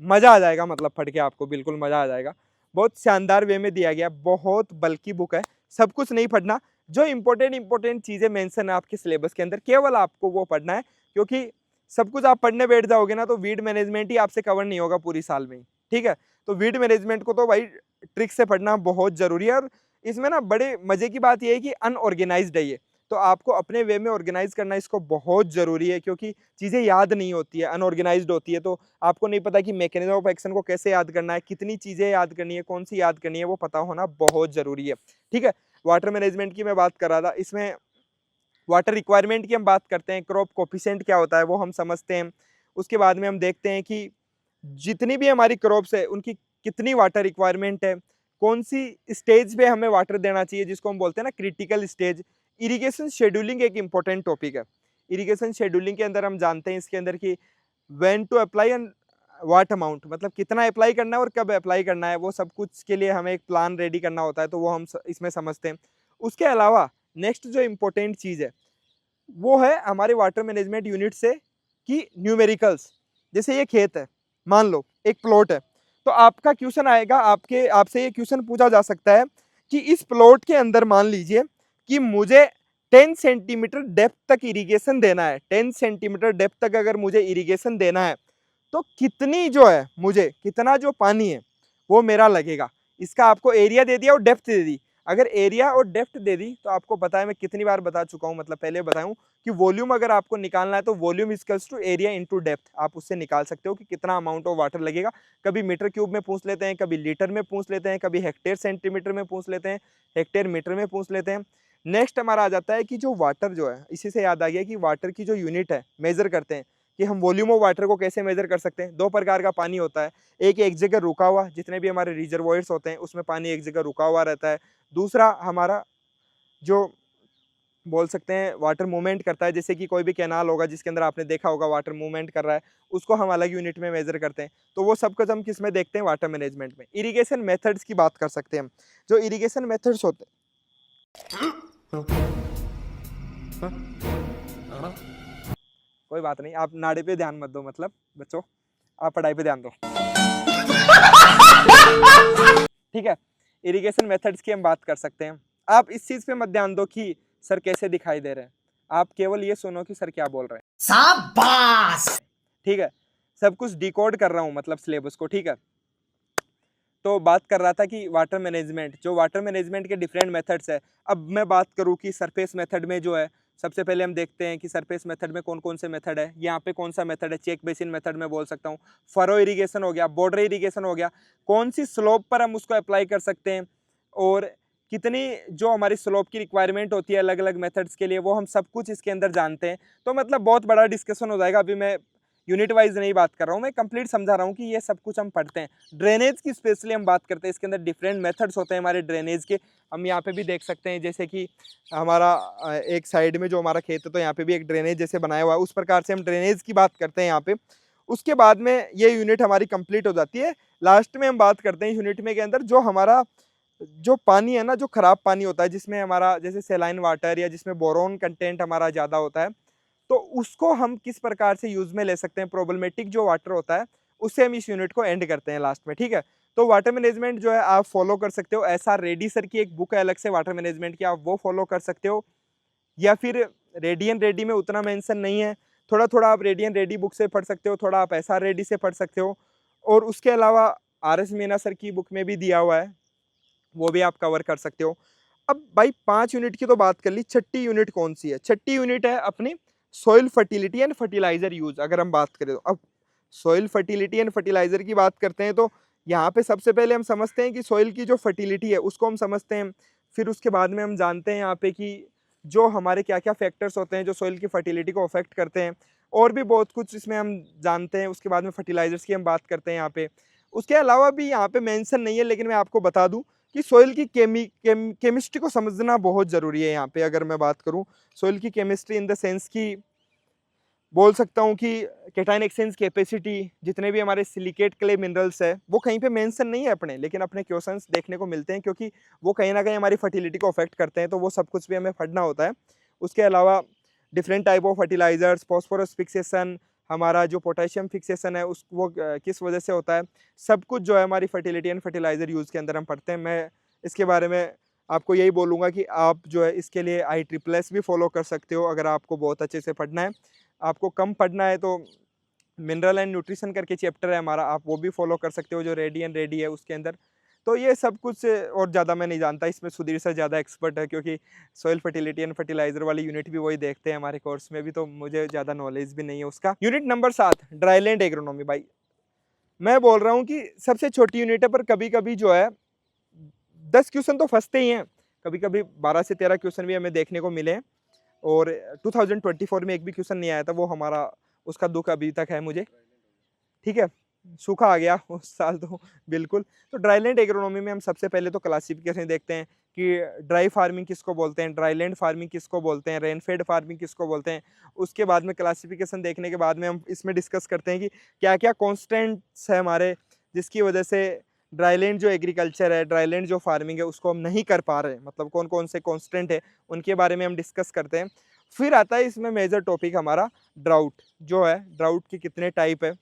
मज़ा आ जाएगा, मतलब पढ़ के आपको बिल्कुल मज़ा आ जाएगा। बहुत शानदार वे में दिया गया, बहुत बल्कि बुक है, सब कुछ नहीं पढ़ना, जो इंपॉर्टेंट चीज़ें मेंशन है आपके सिलेबस के अंदर केवल आपको वो पढ़ना है, क्योंकि सब कुछ आप पढ़ने बैठ जाओगे ना तो वीड मैनेजमेंट ही आपसे कवर नहीं होगा पूरी साल में ही। ठीक है, तो वीड मैनेजमेंट को तो भाई ट्रिक से पढ़ना बहुत ज़रूरी है। और इसमें ना बड़े मज़े की बात यह है कि अनऑर्गेनाइज्ड है ये, तो आपको अपने वे में ऑर्गेनाइज करना इसको बहुत ज़रूरी है, क्योंकि चीज़ें याद नहीं होती है, अनऑर्गेनाइज्ड होती है, तो आपको नहीं पता कि मैकेनिज्म ऑफ एक्शन को कैसे याद करना है, कितनी चीज़ें याद करनी है, कौन सी याद करनी है, वो पता होना बहुत ज़रूरी है। ठीक है, वाटर मैनेजमेंट की मैं बात कर रहा था, इसमें वाटर रिक्वायरमेंट की हम बात करते हैं, क्रॉप कोफिशिएंट क्या होता है वो हम समझते हैं। उसके बाद में हम देखते हैं कि जितनी भी हमारी क्रॉप्स है उनकी कितनी वाटर रिक्वायरमेंट है, कौन सी स्टेज पे हमें वाटर देना चाहिए, जिसको हम बोलते हैं ना क्रिटिकल स्टेज। इरिगेशन शेड्यूलिंग एक इंपॉर्टेंट टॉपिक है। इरिगेशन शेड्यूलिंग के अंदर हम जानते हैं इसके अंदर कि when to apply and what amount, मतलब कितना अप्लाई करना है और कब अप्लाई करना है, वो सब कुछ के लिए हमें एक प्लान रेडी करना होता है, तो वो हम इसमें समझते हैं। उसके अलावा नेक्स्ट जो इम्पोर्टेंट चीज़ है वो है हमारे वाटर मैनेजमेंट यूनिट से कि न्यूमेरिकल्स। जैसे ये खेत है, मान लो एक प्लॉट है, तो आपका क्वेश्चन आएगा, आपसे ये क्वेश्चन पूछा जा सकता है कि इस प्लॉट के अंदर मान लीजिए कि मुझे 10 सेंटीमीटर डेप्थ तक इरिगेशन देना है, 10 सेंटीमीटर डेप्थ तक अगर मुझे इरिगेशन देना है तो कितनी जो है, मुझे कितना जो पानी है वो मेरा लगेगा। इसका आपको एरिया दे दिया और डेप्थ दे दी। अगर एरिया और डेप्थ दे दी तो आपको पता है, मैं कितनी बार बता चुका हूँ, मतलब पहले बताऊँ कि वॉल्यूम अगर आपको निकालना है तो volume equals to area into depth, आप उससे निकाल सकते हो कि कितना अमाउंट ऑफ वाटर लगेगा। कभी मीटर क्यूब में पूछ लेते हैं, कभी लीटर में पूछ लेते हैं, कभी हेक्टेयर सेंटीमीटर में पूछ लेते हैं, हेक्टेयर मीटर में पूछ लेते हैं। नेक्स्ट हमारा आ जाता है कि जो वाटर जो है, इसी से याद आ गया कि वाटर की जो यूनिट है मेजर करते हैं, कि हम वॉल्यूम ऑफ वाटर को कैसे मेजर कर सकते हैं। दो प्रकार का पानी होता है, एक जगह रुका हुआ, जितने भी हमारे रिजर्वॉयर्स होते हैं उसमें पानी एक जगह रुका हुआ रहता है। दूसरा हमारा जो बोल सकते हैं वाटर मूवमेंट करता है, जैसे कि कोई भी कैनाल होगा जिसके अंदर आपने देखा होगा वाटर मूवमेंट कर रहा है, उसको हम अलग यूनिट में मेजर करते हैं। तो वो सब कुछ हम किस में देखते हैं? वाटर मैनेजमेंट में। इरिगेशन मेथड्स की बात कर सकते हैं हम, जो इरिगेशन मेथड्स होते हैं, कोई बात नहीं, आप नाड़े पे ध्यान मत दो, मतलब बच्चों आप पढ़ाई पे ध्यान दो। ठीक है, इरिगेशन मेथड्स की हम बात कर सकते हैं। आप इस चीज पे मत ध्यान दो कि सर कैसे दिखाई दे रहे हैं, आप केवल ये सुनो कि सर क्या बोल रहे हैं। शाबाश! ठीक है, सब कुछ डिकोड कर रहा हूँ, मतलब सिलेबस को। ठीक है, तो बात कर रहा था कि वाटर मैनेजमेंट, जो वाटर मैनेजमेंट के डिफरेंट मेथड्स है। अब मैं बात करूँ कि सरफेस मेथड में जो है, सबसे पहले हम देखते हैं कि सरफेस मेथड में कौन कौन से मेथड है। यहाँ पे कौन सा मेथड है? चेक बेसिन मेथड में बोल सकता हूँ, फरो इरिगेशन हो गया, बॉर्डर इरिगेशन हो गया, कौन सी स्लोप पर हम उसको अप्लाई कर सकते हैं, और कितनी जो हमारी स्लोप की रिक्वायरमेंट होती है अलग अलग मेथड्स के लिए, वो हम सब कुछ इसके अंदर जानते हैं। तो मतलब बहुत बड़ा डिस्कशन हो जाएगा, अभी मैं यूनिट वाइज नहीं बात कर रहा हूँ, मैं कंप्लीट समझा रहा हूँ कि ये सब कुछ हम पढ़ते हैं। ड्रेनेज की स्पेशली हम बात करते हैं, इसके अंदर डिफरेंट मेथड्स होते हैं हमारे ड्रेनेज के। हम यहाँ पे भी देख सकते हैं, जैसे कि हमारा एक साइड में जो हमारा खेत है, तो यहाँ पे भी एक ड्रेनेज जैसे बनाया हुआ है, उस प्रकार से हम ड्रेनेज की बात करते हैं यहाँ पे। उसके बाद में ये यूनिट हमारी कंप्लीट हो जाती है। लास्ट में हम बात करते हैं यूनिट में के अंदर जो हमारा जो पानी है ना, जो खराब पानी होता है, जिसमें हमारा जैसे सेलाइन वाटर या जिसमें बोरोन कंटेंट हमारा ज़्यादा होता है, तो उसको हम किस प्रकार से यूज में ले सकते हैं, प्रॉब्लमेटिक जो वाटर होता है, उससे हम इस यूनिट को एंड करते हैं लास्ट में। ठीक है, तो वाटर मैनेजमेंट जो है आप फॉलो कर सकते हो, ऐसा रेडी सर की एक बुक है अलग से वाटर मैनेजमेंट की, आप वो फॉलो कर सकते हो, या फिर रेडियन रेडी में उतना मेंशन नहीं है, थोड़ा थोड़ा आप रेडियन रेडी बुक से पढ़ सकते हो, थोड़ा आप एसआर रेडी से पढ़ सकते हो, और उसके अलावा आर एस मीना सर की बुक में भी दिया हुआ है, वो भी आप कवर कर सकते हो। अब भाई 5 यूनिट की तो बात कर ली, छठी यूनिट कौन सी है? छठी यूनिट है अपनी soil fertility and fertiliser use. अगर हम बात करें तो अब सॉइल फर्टिलिटी एंड फर्टिलाइजर की बात करते हैं, तो यहाँ पे सबसे पहले हम समझते हैं कि सॉइल की जो फर्टिलिटी है उसको हम समझते हैं। फिर उसके बाद में हम जानते हैं यहाँ पे कि जो हमारे क्या क्या फैक्टर्स होते हैं जो सॉइल की फर्टिलिटी को अफेक्ट करते हैं, और भी बहुत कुछ इसमें हम जानते हैं। उसके बाद में फर्टिलाइजर्स की हम बात करते हैं यहाँ पे। उसके अलावा भी यहाँ पे मेंशन नहीं है, लेकिन मैं आपको बता दूं कि सोइल की केमिस्ट्री को समझना बहुत ज़रूरी है। यहाँ पे अगर मैं बात करूँ सोइल की केमिस्ट्री इन द सेंस की बोल सकता हूँ कि कैटायन एक्सचेंज कैपेसिटी, जितने भी हमारे सिलिकेट क्ले मिनरल्स है वो कहीं पे मेंशन नहीं है अपने, लेकिन अपने क्वेश्चंस देखने को मिलते हैं क्योंकि वो कहीं ना कहीं हमारी फर्टिलिटी को अफेक्ट करते हैं, तो वो सब कुछ भी हमें पढ़ना होता है। उसके अलावा different type of fertilisers, phosphorus fixation, हमारा जो पोटेशियम फिक्सेशन है उस वो किस वजह से होता है, सब कुछ जो है हमारी फर्टिलिटी एंड फर्टिलाइजर यूज़ के अंदर हम पढ़ते हैं। मैं इसके बारे में आपको यही बोलूँगा कि आप जो है इसके लिए ISSS भी फॉलो कर सकते हो अगर आपको बहुत अच्छे से पढ़ना है। आपको कम पढ़ना है तो मिनरल एंड न्यूट्रिशन करके चैप्टर है हमारा, आप वो भी फॉलो कर सकते हो जो रेडी है उसके अंदर। तो ये सब कुछ और ज़्यादा मैं नहीं जानता, इसमें सुधीर सर ज़्यादा एक्सपर्ट है क्योंकि सॉइल फर्टिलिटी एंड फर्टिलाइजर वाली यूनिट भी वही देखते हैं हमारे कोर्स में भी, तो मुझे ज़्यादा नॉलेज भी नहीं है उसका। Unit number 7 dryland agronomy. भाई मैं बोल रहा हूँ कि सबसे छोटी यूनिट है, पर कभी कभी जो है 10 क्वेश्चन तो फंसते ही हैं, कभी कभी 12 से 13 क्वेश्चन भी हमें देखने को मिले। और 2024 में एक भी क्वेश्चन नहीं आया था, वो हमारा उसका दुख अभी तक है मुझे। ठीक है, सूखा आ गया उस साल तो बिल्कुल। तो ड्राईलैंड एग्रोनॉमी में हम सबसे पहले तो क्लासिफिकेशन देखते हैं कि ड्राई फार्मिंग किसको बोलते हैं, ड्राईलैंड फार्मिंग किसको बोलते हैं, रेनफेड फार्मिंग किसको बोलते हैं। उसके बाद में क्लासिफिकेशन देखने के बाद में हम इसमें डिस्कस करते हैं कि क्या क्या कॉन्स्टेंट्स है हमारे, जिसकी वजह से ड्राईलैंड जो एग्रीकल्चर है, ड्राईलैंड जो फार्मिंग है उसको हम नहीं कर पा रहे, मतलब कौन कौन से कॉन्स्टेंट है उनके बारे में हम डिस्कस करते हैं। फिर आता है इसमें मेजर टॉपिक हमारा ड्राउट जो है, ड्राउट के कितने टाइप है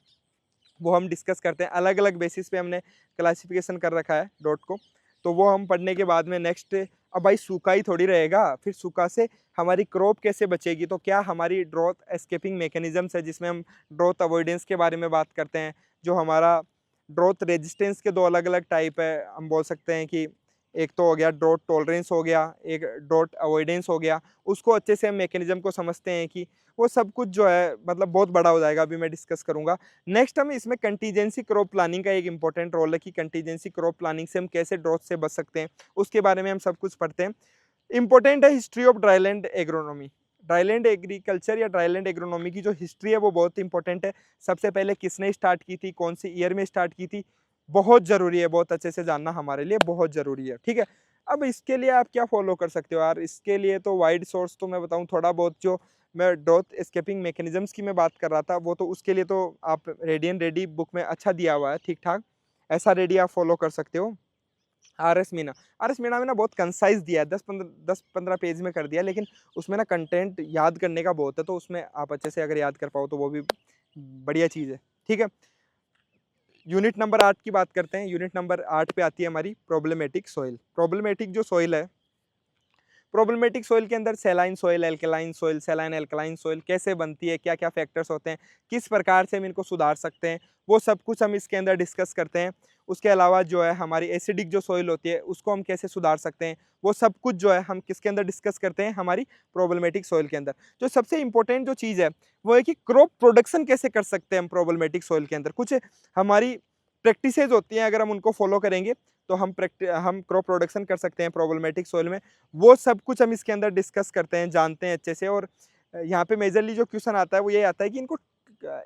वो हम डिस्कस करते हैं। अलग अलग बेसिस पे हमने क्लासिफिकेशन कर रखा है ड्राउट को, तो वो हम पढ़ने के बाद में नेक्स्ट, अब भाई सूखा ही थोड़ी रहेगा, फिर सूखा से हमारी क्रॉप कैसे बचेगी, तो क्या हमारी ड्रॉथ एस्केपिंग मैकेनिज्म्स है जिसमें हम ड्रॉथ अवॉइडेंस के बारे में बात करते हैं। जो हमारा ड्रॉथ रेजिस्टेंस के 2 अलग अलग टाइप है, हम बोल सकते हैं कि एक तो हो गया ड्रॉथ टॉलरेंस हो गया, एक ड्रॉथ अवॉइडेंस हो गया। उसको अच्छे से हम मैकेनिज्म को समझते हैं कि वो सब कुछ जो है मतलब बहुत बड़ा हो जाएगा, अभी मैं डिस्कस करूंगा। नेक्स्ट हम इसमें कंटीजेंसी क्रॉप प्लानिंग का एक इंपॉर्टेंट रोल है कि कंटीजेंसी क्रॉप प्लानिंग से हम कैसे ड्रॉथ से बच सकते हैं, उसके बारे में हम सब कुछ पढ़ते हैं। इंपॉर्टेंट है history of dryland agronomy. Dryland agriculture या ड्राईलैंड एग्रोनॉमी की जो हिस्ट्री है वो बहुत इंपॉर्टेंट है। सबसे पहले किसने स्टार्ट की थी, कौन सी ईयर में स्टार्ट की थी, बहुत ज़रूरी है, बहुत अच्छे से जानना हमारे लिए बहुत ज़रूरी है। ठीक है, अब इसके लिए आप क्या फॉलो कर सकते हो यार, इसके लिए तो वाइड सोर्स तो मैं बताऊं थोड़ा बहुत, जो मैं ड्रॉथ एस्केपिंग मैकेनिज्म्स की मैं बात कर रहा था वो तो उसके लिए तो आप रेडी बुक में अच्छा दिया हुआ है ठीक ठाक, ऐसा रेडी आप फॉलो कर सकते हो। आर एस मीना में ना बहुत कंसाइज दिया है, 10-15 पेज में कर दिया, लेकिन उसमें ना कंटेंट याद करने का बहुत है, तो उसमें आप अच्छे से अगर याद कर पाओ तो वो भी बढ़िया चीज़ है। ठीक है, यूनिट नंबर 8 की बात करते हैं। यूनिट नंबर 8 पे आती है हमारी प्रॉब्लमेटिक सॉइल। प्रॉब्लमेटिक जो सॉइल है, प्रॉब्लमेटिक सॉइल के अंदर saline soil, alkaline soil, सेलाइन alkaline soil कैसे बनती है, क्या क्या फैक्टर्स होते हैं, किस प्रकार से हम इनको सुधार सकते हैं, वो सब कुछ हम इसके अंदर डिस्कस करते हैं। उसके अलावा जो है हमारी एसिडिक जो सॉइल होती है उसको हम कैसे सुधार सकते हैं, वो सब कुछ जो है हम किसके अंदर डिस्कस करते हैं, हमारी प्रॉब्लमेटिक सॉइल के अंदर। जो सबसे इंपॉर्टेंट जो चीज़ है वो है कि क्रॉप प्रोडक्शन कैसे कर सकते हैं हम प्रॉब्लमेटिक सॉइल के अंदर। कुछ हमारी प्रैक्टिसेज होती हैं, अगर हम उनको फॉलो करेंगे तो हम क्रॉप प्रोडक्शन कर सकते हैं प्रॉब्लमेटिक सॉइल में। वो सब कुछ हम इसके अंदर डिस्कस करते हैं, जानते हैं अच्छे से। और यहाँ पे मेजरली जो क्वेश्चन आता है वो ये आता है कि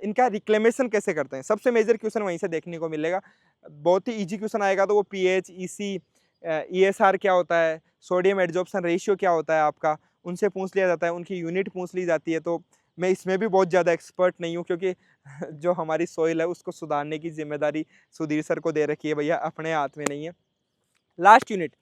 इनका रिक्लेमेशन कैसे करते हैं। सबसे मेजर क्वेश्चन वहीं से देखने को मिलेगा। बहुत ही इजी क्वेश्चन आएगा तो वो पीएच, ईसी, ईएसआर क्या होता है, सोडियम एडजॉर्प्शन रेशियो क्या होता है आपका, उनसे पूछ लिया जाता है, उनकी यूनिट पूछ ली जाती है। तो मैं इसमें भी बहुत ज़्यादा एक्सपर्ट नहीं हूँ क्योंकि जो हमारी सॉइल है उसको सुधारने की जिम्मेदारी सुधीर सर को दे रखी है भैया, अपने हाथ में नहीं है। लास्ट यूनिट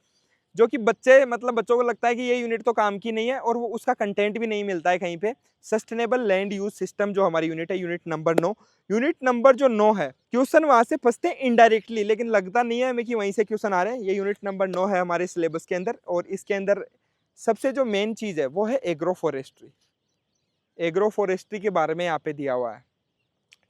जो कि बच्चों को लगता है कि ये यूनिट तो काम की नहीं है और वो उसका कंटेंट भी नहीं मिलता है कहीं पे, सस्टेनेबल लैंड यूज सिस्टम जो हमारी यूनिट है, यूनिट नंबर 9। यूनिट नंबर जो 9 है, क्वेश्चन वहां से फंसते हैं इनडायरेक्टली, लेकिन लगता नहीं है हमें कि वहीं से क्वेश्चन आ रहे हैं। ये यूनिट नंबर 9 है हमारे सिलेबस के अंदर, और इसके अंदर सबसे जो मेन चीज है वो है एग्रो फॉरेस्ट्री। एग्रो फॉरेस्ट्री के बारे में यहाँ पे दिया हुआ है।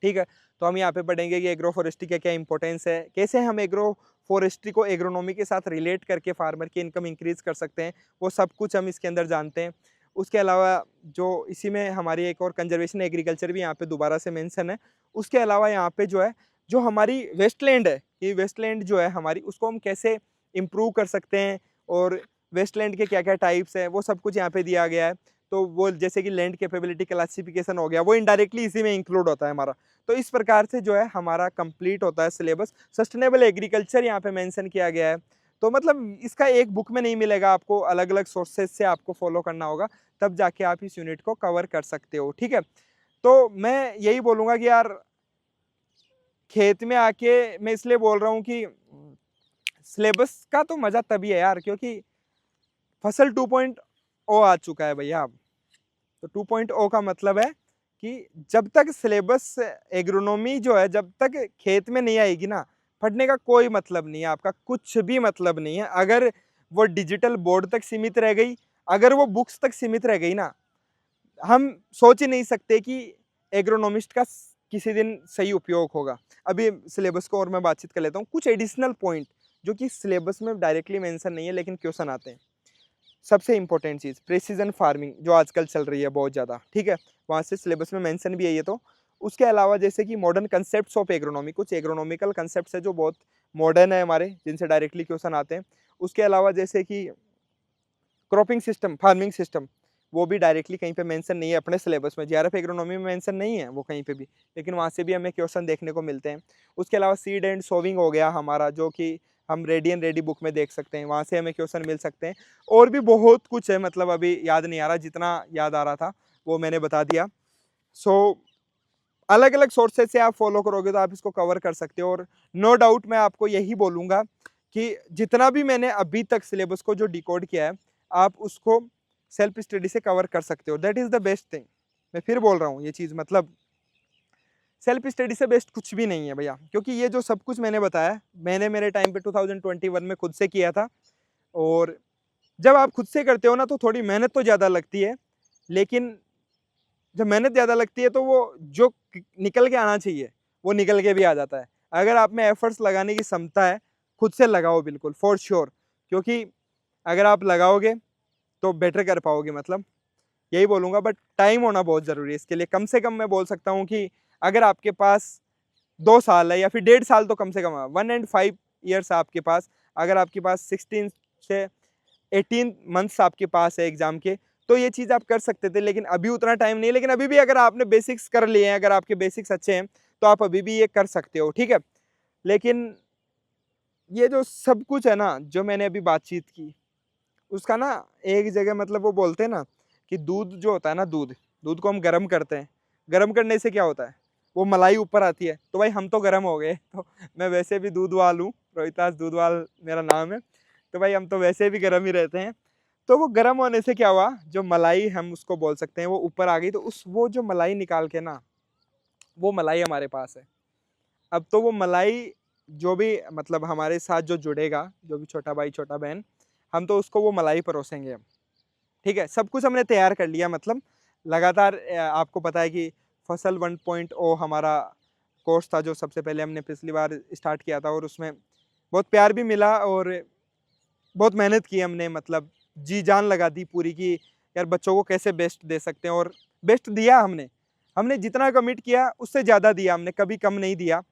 ठीक है, तो हम यहाँ पे पढ़ेंगे कि एग्रो फॉरेस्ट्री का क्या इंपॉर्टेंस है, कैसे हम एग्रो फॉरेस्ट्री को एग्रोनॉमी के साथ रिलेट करके फार्मर की इनकम इंक्रीज कर सकते हैं, वो सब कुछ हम इसके अंदर जानते हैं। उसके अलावा जो इसी में हमारी एक और कंजर्वेशन एग्रीकल्चर भी यहाँ पे दोबारा से मेंशन है। उसके अलावा यहाँ पे जो है जो हमारी वेस्टलैंड है, ये वेस्टलैंड जो है हमारी, उसको हम कैसे इम्प्रूव कर सकते हैं और वेस्टलैंड के क्या क्या टाइप्स हैं वो सब कुछ यहाँ पे दिया गया है। तो वो जैसे कि लैंड कैपेबिलिटी क्लासिफिकेशन हो गया, वो इनडायरेक्टली इसी में इंक्लूड होता है हमारा। तो इस प्रकार से जो है हमारा कंप्लीट होता है सिलेबस। सस्टेनेबल एग्रीकल्चर यहाँ पे मेंशन किया गया है, तो मतलब इसका एक बुक में नहीं मिलेगा आपको, अलग अलग सोर्सेज से आपको फॉलो करना होगा, तब जाके आप इस यूनिट को कवर कर सकते हो। ठीक है, तो मैं यही बोलूँगा कि यार खेत में आके मैं इसलिए बोल रहा हूँ कि सिलेबस का तो मज़ा तभी है यार, क्योंकि फसल 2.0 आ चुका है भैया अब। तो 2.0 का मतलब है कि जब तक सिलेबस एग्रोनॉमी जो है जब तक खेत में नहीं आएगी ना, पढ़ने का कोई मतलब नहीं है, आपका कुछ भी मतलब नहीं है। अगर वो डिजिटल बोर्ड तक सीमित रह गई, अगर वो बुक्स तक सीमित रह गई ना, हम सोच ही नहीं सकते कि एग्रोनॉमिस्ट का किसी दिन सही उपयोग होगा। अभी सिलेबस को और मैं बातचीत कर लेता हूँ, कुछ एडिशनल पॉइंट जो कि सिलेबस में डायरेक्टली मेंशन नहीं है लेकिन क्वेश्चन आते हैं। सबसे इंपॉर्टेंट चीज़ प्रेसिजन फार्मिंग जो आजकल चल रही है बहुत ज़्यादा, ठीक है, वहाँ से सिलेबस में मेंशन भी है ये। तो उसके अलावा जैसे कि मॉडर्न कंसेप्ट्स ऑफ एग्रोनॉमी, कुछ एग्रोनॉमिकल कंसेप्ट्स है जो बहुत मॉडर्न है हमारे, जिनसे डायरेक्टली क्वेश्चन आते हैं। उसके अलावा जैसे कि क्रॉपिंग सिस्टम, फार्मिंग सिस्टम, वो भी डायरेक्टली कहीं पे मेंशन नहीं है अपने सिलेबस में। जीआरएफ एग्रोनॉमी में मेंशन नहीं है वो कहीं पे भी, लेकिन वहाँ से भी हमें क्वेश्चन देखने को मिलते हैं। उसके अलावा सीड एंड सोविंग हो गया हमारा, जो कि हम रेडी एंड रेडी बुक में देख सकते हैं, वहाँ से हमें क्वेश्चन मिल सकते हैं। और भी बहुत कुछ है, मतलब अभी याद नहीं आ रहा, जितना याद आ रहा था वो मैंने बता दिया। सो अलग अलग सोर्सेज से आप फॉलो करोगे तो आप इसको कवर कर सकते हो। और नो डाउट मैं आपको यही बोलूँगा कि जितना भी मैंने अभी तक सिलेबस को जो डिकोड किया है, आप उसको सेल्फ स्टडी से कवर कर सकते हो। That is the best thing. मैं फिर बोल रहा हूँ ये चीज़, मतलब सेल्फ स्टडी से बेस्ट कुछ भी नहीं है भैया, क्योंकि ये जो सब कुछ मैंने बताया, मैंने मेरे टाइम पे 2021 में खुद से किया था। और जब आप खुद से करते हो ना तो थोड़ी मेहनत तो ज़्यादा लगती है, लेकिन जब मेहनत ज़्यादा लगती है तो वो जो निकल के आना चाहिए वो निकल के भी आ जाता है। अगर आप में एफर्ट्स लगाने की क्षमता है, खुद से लगाओ बिल्कुल फॉर श्योर, क्योंकि अगर आप लगाओगे तो बेटर कर पाओगे, मतलब यही बोलूँगा। बट टाइम होना बहुत ज़रूरी है इसके लिए। कम से कम मैं बोल सकता हूँ कि अगर आपके पास 2 साल है या फिर 1.5 साल तो कम से कम है, 1 एंड 5 ईयर्स आपके पास, अगर आपके पास 16 से 18 मंथ्स आपके पास है एग्जाम के, तो ये चीज़ आप कर सकते थे। लेकिन अभी उतना टाइम नहीं है, लेकिन अभी भी अगर आपने बेसिक्स कर लिए हैं, अगर आपके बेसिक्स अच्छे हैं, तो आप अभी भी ये कर सकते हो, ठीक है। लेकिन ये जो सब कुछ है ना, जो मैंने अभी बातचीत की, उसका ना एक जगह मतलब वो बोलते हैं ना कि दूध जो होता है ना, दूध दूध को हम गर्म करते हैं, गर्म करने से क्या होता है, वो मलाई ऊपर आती है। तो भाई हम तो गर्म हो गए, तो मैं वैसे भी दूधवाल हूँ, रोहितास दूधवाल मेरा नाम है, तो भाई हम तो वैसे भी गर्म ही रहते हैं। तो वो गर्म होने से क्या हुआ, जो मलाई हम उसको बोल सकते हैं वो ऊपर आ गई, तो उस वो जो मलाई निकाल के ना, वो मलाई हमारे पास है। अब तो वो मलाई जो भी मतलब हमारे साथ जो जुड़ेगा, जो भी छोटा भाई छोटा बहन, हम तो उसको वो मलाई परोसेंगे हम, ठीक है। सब कुछ हमने तैयार कर लिया, मतलब लगातार आपको पता है कि फसल 1.0 हमारा कोर्स था जो सबसे पहले हमने पिछली बार स्टार्ट किया था, और उसमें बहुत प्यार भी मिला और बहुत मेहनत की हमने, मतलब जी जान लगा दी पूरी कि यार बच्चों को कैसे बेस्ट दे सकते हैं। और बेस्ट दिया हमने, हमने जितना कमिट किया उससे ज़्यादा दिया हमने, कभी कम नहीं दिया।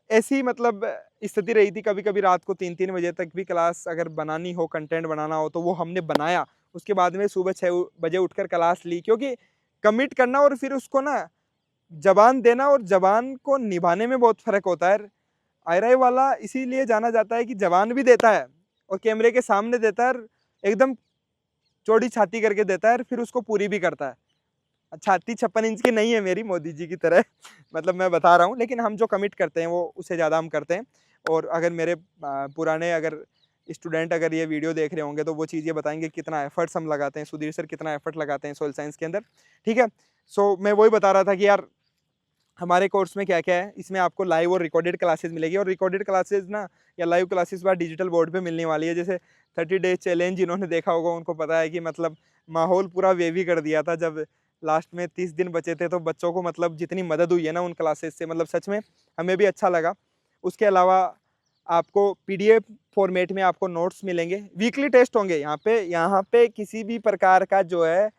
ऐसी मतलब स्थिति रही थी, कभी कभी रात को 3-3 बजे तक भी क्लास अगर बनानी हो, कंटेंट बनाना हो, तो वो हमने बनाया। उसके बाद में सुबह 6 बजे उठकर क्लास ली, क्योंकि कमिट करना और फिर उसको ना जबान देना और जबान को निभाने में बहुत फ़र्क होता है। आईआरआई वाला इसीलिए जाना जाता है कि जबान भी देता है और कैमरे के सामने देता है, एकदम चौड़ी छाती करके देता है, फिर उसको पूरी भी करता है। छाती 56 इंच की नहीं है मेरी, मोदी जी की तरह मतलब मैं बता रहा हूँ, लेकिन हम जो कमिट करते हैं वो उससे ज़्यादा हम करते हैं। और अगर मेरे पुराने अगर स्टूडेंट अगर ये वीडियो देख रहे होंगे तो वो चीज़ ये बताएंगे कितना एफर्ट्स हम लगाते हैं, सुधीर सर कितना एफर्ट लगाते हैं सोइल साइंस के अंदर, ठीक है। सो मैं वही बता रहा था कि यार हमारे कोर्स में क्या क्या है, इसमें आपको लाइव और रिकॉर्डेड क्लासेस मिलेगी, और रिकॉर्डेड क्लासेस ना या लाइव क्लासेस बार डिजिटल बोर्ड पे मिलने वाली है। जैसे 30 डेज चैलेंज जिन्होंने देखा होगा उनको पता है कि मतलब माहौल पूरा वेवी कर दिया था जब लास्ट में 30 दिन बचे थे, तो बच्चों को मतलब जितनी मदद हुई है ना उन क्लासेस से, मतलब सच में हमें भी अच्छा लगा। उसके अलावा आपको पीडीएफ फॉर्मेट में आपको नोट्स मिलेंगे, वीकली टेस्ट होंगे यहाँ पे किसी भी प्रकार का जो है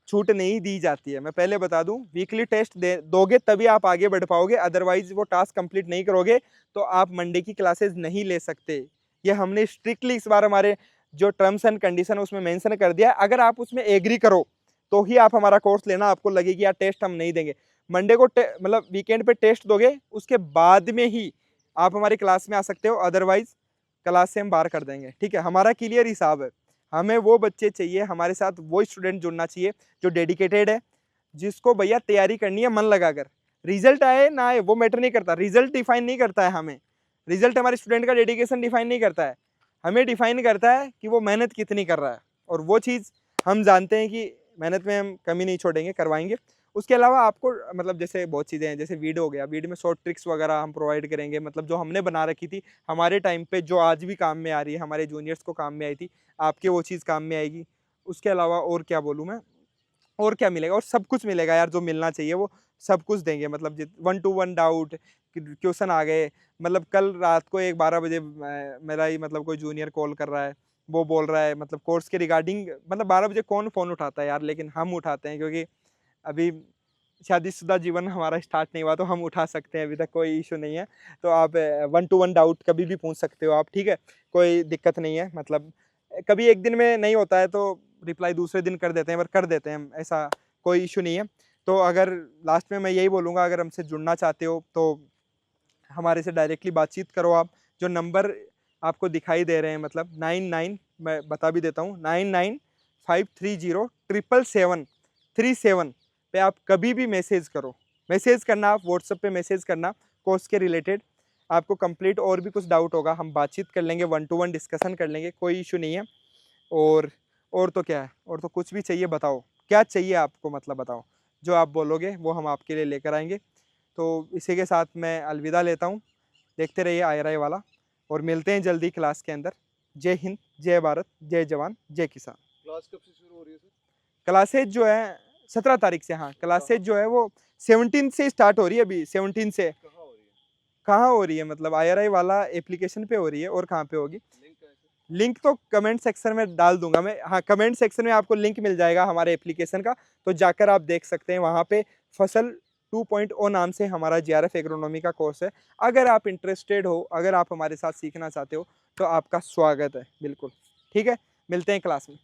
छूट नहीं दी जाती है। मैं पहले बता दूं, वीकली टेस्ट दोगे तभी आप आगे बढ़ पाओगे, अदरवाइज वो टास्क कंप्लीट नहीं करोगे तो आप मंडे की क्लासेस नहीं ले सकते। ये हमने स्ट्रिक्टली इस बार हमारे जो टर्म्स एंड कंडीशन उसमें मेंशन कर दिया है, अगर आप उसमें एग्री करो तो ही आप हमारा कोर्स लेना। आपको लगे कि यार टेस्ट हम नहीं देंगे, मंडे को मतलब वीकेंड पे टेस्ट दोगे, उसके बाद में ही आप हमारी क्लास में आ सकते हो, अदरवाइज क्लास से हम बाहर कर देंगे। ठीक है, हमारा क्लियर हिसाब है। हमें वो बच्चे चाहिए, हमारे साथ वो स्टूडेंट जुड़ना चाहिए जो डेडिकेटेड है, जिसको भैया तैयारी करनी है मन लगाकर। रिजल्ट आए ना आए वो मैटर नहीं करता, रिजल्ट डिफाइन नहीं करता है हमें, रिजल्ट हमारे स्टूडेंट का डेडिकेशन डिफाइन नहीं करता है, हमें डिफाइन करता है कि वो मेहनत कितनी कर रहा है। और वो चीज़ हम जानते हैं कि मेहनत में हम कमी नहीं छोड़ेंगे, करवाएंगे। उसके अलावा आपको मतलब जैसे बहुत चीज़ें हैं, जैसे वीडियो हो गया, वीडियो में शॉर्ट ट्रिक्स वगैरह हम प्रोवाइड करेंगे, मतलब जो हमने बना रखी थी हमारे टाइम पे, जो आज भी काम में आ रही है, हमारे जूनियर्स को काम में आई थी, आपके वो चीज़ काम में आएगी। उसके अलावा और क्या बोलूँ मैं, और क्या मिलेगा, और सब कुछ मिलेगा यार, जो मिलना चाहिए वो सब कुछ देंगे। मतलब 1-to-1 डाउट, क्वेश्चन आ गए, मतलब कल रात को 1-12 बजे मेरा ही मतलब कोई जूनियर कॉल कर रहा है, वो बोल रहा है मतलब कोर्स के रिगार्डिंग, मतलब 12 बजे कौन फ़ोन उठाता है यार, लेकिन हम उठाते हैं, क्योंकि अभी शादीशुदा जीवन हमारा स्टार्ट नहीं हुआ, तो हम उठा सकते हैं, अभी तक कोई इशू नहीं है। तो आप 1-to-1 डाउट कभी भी पूछ सकते हो आप, ठीक है, कोई दिक्कत नहीं है। मतलब कभी एक दिन में नहीं होता है तो रिप्लाई दूसरे दिन कर देते हैं, पर कर देते हैं हम, ऐसा कोई इशू नहीं है। तो अगर लास्ट में मैं यही बोलूँगा, अगर हमसे जुड़ना चाहते हो तो हमारे से डायरेक्टली बातचीत करो आप। जो नंबर आपको दिखाई दे रहे हैं, मतलब 99, मैं बता भी देता हूँ, 9953077737 पे आप कभी भी मैसेज करो। मैसेज करना, आप व्हाट्सएप पे मैसेज करना कोर्स के रिलेटेड। आपको कंप्लीट और भी कुछ डाउट होगा, हम बातचीत कर लेंगे, 1-to-1 डिस्कशन कर लेंगे, कोई इशू नहीं है। और तो क्या है, और तो कुछ भी चाहिए बताओ, क्या चाहिए आपको, मतलब बताओ, जो आप बोलोगे वो हम आपके लिए लेकर आएंगे। तो इसी के साथ मैं अलविदा लेता हूँ। देखते रहिए IRI वाला, और मिलते हैं जल्दी क्लास के अंदर। जय हिंद, जय भारत, जय जवान, जय किसान। क्लास कब से शुरू हो रही है सर? क्लासेज जो है 17 तारीख से, हाँ क्लासेज जो है वो 17 से स्टार्ट हो रही है, अभी 17 से। कहाँ हो रही है? कहाँ हो रही है, मतलब IRI वाला एप्लीकेशन पे हो रही है, और कहाँ पे होगी? लिंक है सर? लिंक तो कमेंट सेक्शन में डाल दूंगा मैं, हाँ कमेंट सेक्शन में आपको लिंक मिल जाएगा हमारे एप्लीकेशन का, तो जाकर आप देख सकते हैं। वहाँ पे फसल 2.0 नाम से हमारा JRF एग्रोनॉमी का कोर्स है। अगर आप इंटरेस्टेड हो, अगर आप हमारे साथ सीखना चाहते हो, तो आपका स्वागत है, बिल्कुल। ठीक है, मिलते हैं क्लास में।